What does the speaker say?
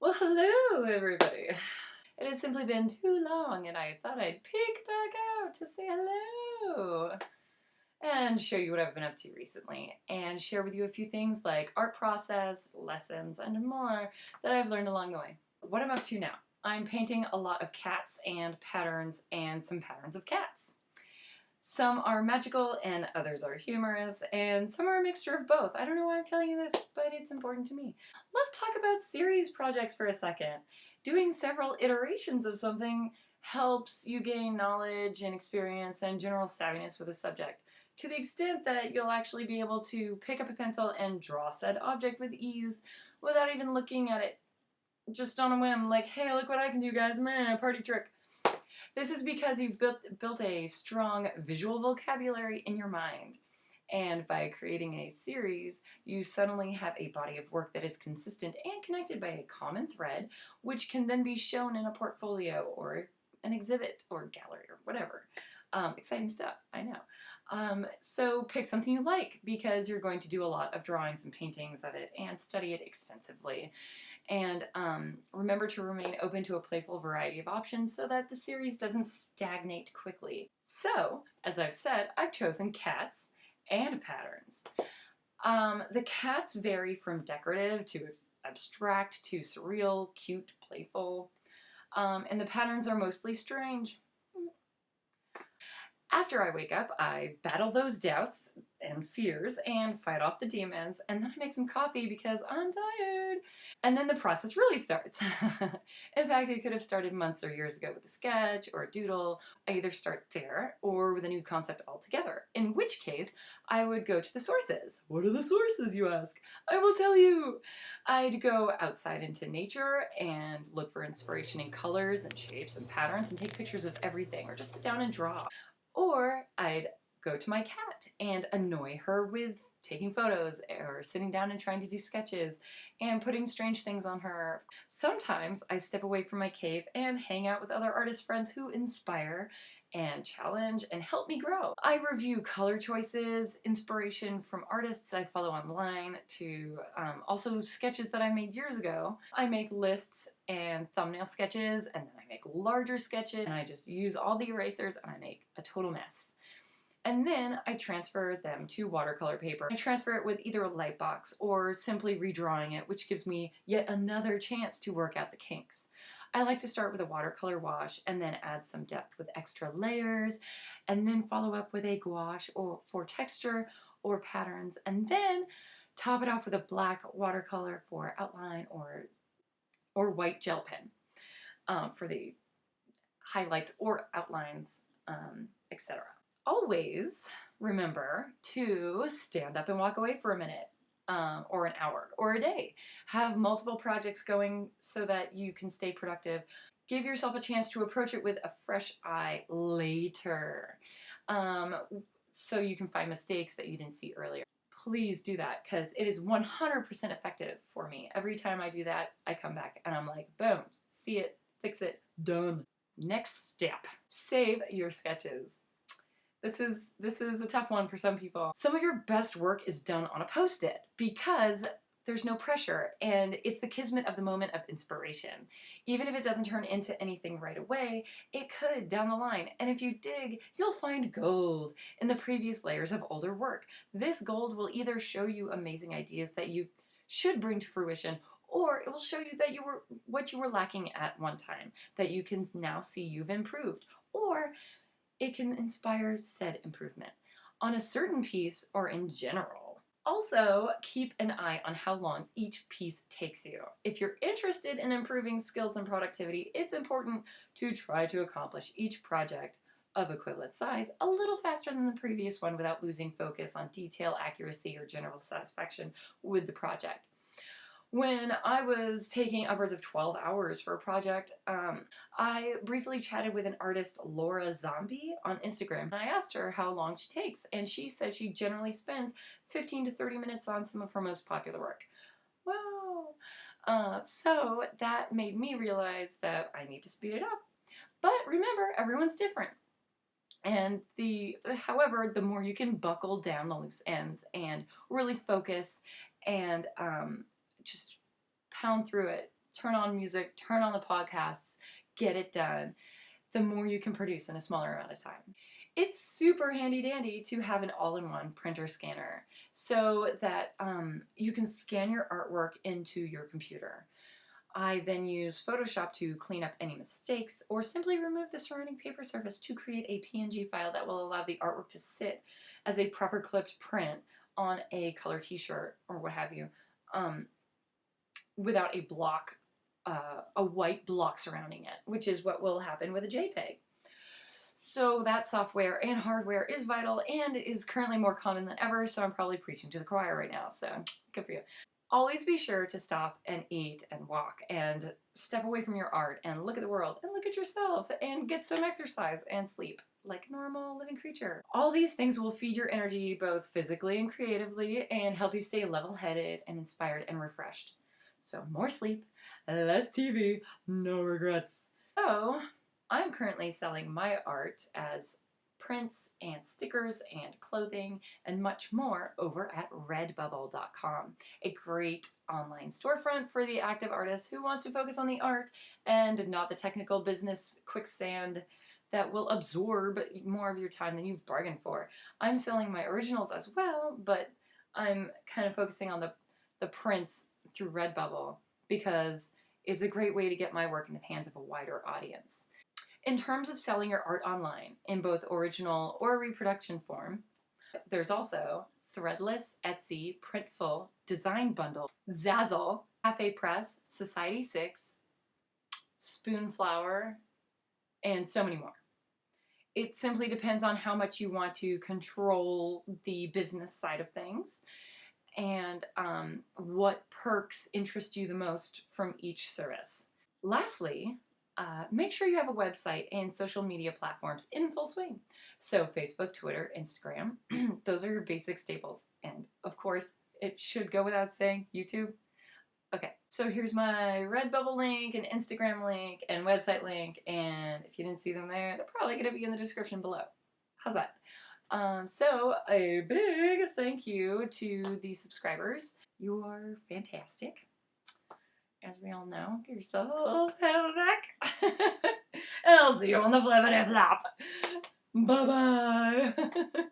Well, hello everybody. It has simply been too long and I thought I'd peek back out to say hello and show you what I've been up to recently and share with you a few things like art process, lessons, and more that I've learned along the way. What I'm up to now. I'm painting a lot of cats and some patterns of cats. Some are magical and others are humorous, and some are a mixture of both. I don't know why I'm telling you this, but it's important to me. Let's talk about series projects for a second. Doing several iterations of something helps you gain knowledge and experience and general savviness with a subject, to the extent that you'll actually be able to pick up a pencil and draw said object with ease without even looking at it just on a whim, like, hey, look what I can do, guys, man, party trick. This is because you've built a strong visual vocabulary in your mind. And by creating a series, you suddenly have a body of work that is consistent and connected by a common thread, which can then be shown in a portfolio or an exhibit or gallery or whatever. Exciting stuff, I know. So pick something you like, because you're going to do a lot of drawings and paintings of it and study it extensively. And remember to remain open to a playful variety of options so that the series doesn't stagnate quickly. So, as I've said, I've chosen cats and patterns. The cats vary from decorative to abstract to surreal, cute, playful, and the patterns are mostly strange. After I wake up, I battle those doubts and fears and fight off the demons, and then I make some coffee because I'm tired. And then the process really starts. In fact, it could have started months or years ago with a sketch or a doodle. I either start there or with a new concept altogether, in which case I would go to the sources. What are the sources, you ask? I will tell you. I'd go outside into nature and look for inspiration in colors and shapes and patterns and take pictures of everything, or just sit down and draw. Or I'd go to my cat and annoy her with taking photos or sitting down and trying to do sketches and putting strange things on her. Sometimes I step away from my cave and hang out with other artist friends who inspire and challenge and help me grow. I review color choices, inspiration from artists I follow online, to also sketches that I made years ago. I make lists and thumbnail sketches, and then I make larger sketches, and I just use all the erasers and I make a total mess. And then I transfer them to watercolor paper. I transfer it with either a light box or simply redrawing it, which gives me yet another chance to work out the kinks. I like to start with a watercolor wash and then add some depth with extra layers, and then follow up with a gouache for texture or patterns, and then top it off with a black watercolor for outline or white gel pen for the highlights or outlines, etc. Always remember to stand up and walk away for a minute, or an hour, or a day. Have multiple projects going so that you can stay productive. Give yourself a chance to approach it with a fresh eye later, so you can find mistakes that you didn't see earlier. Please do that, because it is 100% effective for me. Every time I do that, I come back and I'm like, boom, see it, fix it, done. Next step, save your sketches. This is a tough one for some people. Some of your best work is done on a Post-it because there's no pressure and it's the kismet of the moment of inspiration. Even if it doesn't turn into anything right away, it could down the line. And if you dig, you'll find gold in the previous layers of older work. This gold will either show you amazing ideas that you should bring to fruition, or it will show you that what you were lacking at one time, that you can now see you've improved, or it can inspire said improvement on a certain piece or in general. Also, keep an eye on how long each piece takes you. If you're interested in improving skills and productivity, it's important to try to accomplish each project of equivalent size a little faster than the previous one without losing focus on detail, accuracy, or general satisfaction with the project. When I was taking upwards of 12 hours for a project, I briefly chatted with an artist, Laura Zombie, on Instagram. And I asked her how long she takes, and she said she generally spends 15 to 30 minutes on some of her most popular work. Wow! So that made me realize that I need to speed it up. But remember, everyone's different. And however, the more you can buckle down the loose ends and really focus and just pound through it, turn on music, turn on the podcasts, get it done, the more you can produce in a smaller amount of time. It's super handy dandy to have an all-in-one printer scanner so that you can scan your artwork into your computer. I then use Photoshop to clean up any mistakes or simply remove the surrounding paper surface to create a PNG file that will allow the artwork to sit as a proper clipped print on a color t-shirt or what have you, without a block, a white block surrounding it, which is what will happen with a JPEG. So that software and hardware is vital and is currently more common than ever, so I'm probably preaching to the choir right now, so good for you. Always be sure to stop and eat and walk and step away from your art and look at the world and look at yourself and get some exercise and sleep like a normal living creature. All these things will feed your energy both physically and creatively and help you stay level-headed and inspired and refreshed. So more sleep, less TV, no regrets. So I'm currently selling my art as prints and stickers and clothing and much more over at redbubble.com, a great online storefront for the active artist who wants to focus on the art and not the technical business quicksand that will absorb more of your time than you've bargained for. I'm selling my originals as well, but I'm kind of focusing on the prints through Redbubble because it's a great way to get my work in the hands of a wider audience. In terms of selling your art online in both original or reproduction form, there's also Threadless, Etsy, Printful, Design Bundle, Zazzle, Cafe Press, Society 6, Spoonflower, and so many more. It simply depends on how much you want to control the business side of things and what perks interest you the most from each service. Lastly, make sure you have a website and social media platforms in full swing. So Facebook, Twitter, Instagram, those are your basic staples. And of course, it should go without saying, YouTube. Okay, so here's my Redbubble link and Instagram link and website link. And if you didn't see them there, they're probably going to be in the description below. How's that? So a big thank you to the subscribers. You are fantastic. As we all know, give yourself a little pat on the back. And I'll see you on the flippity flop. Bye-bye.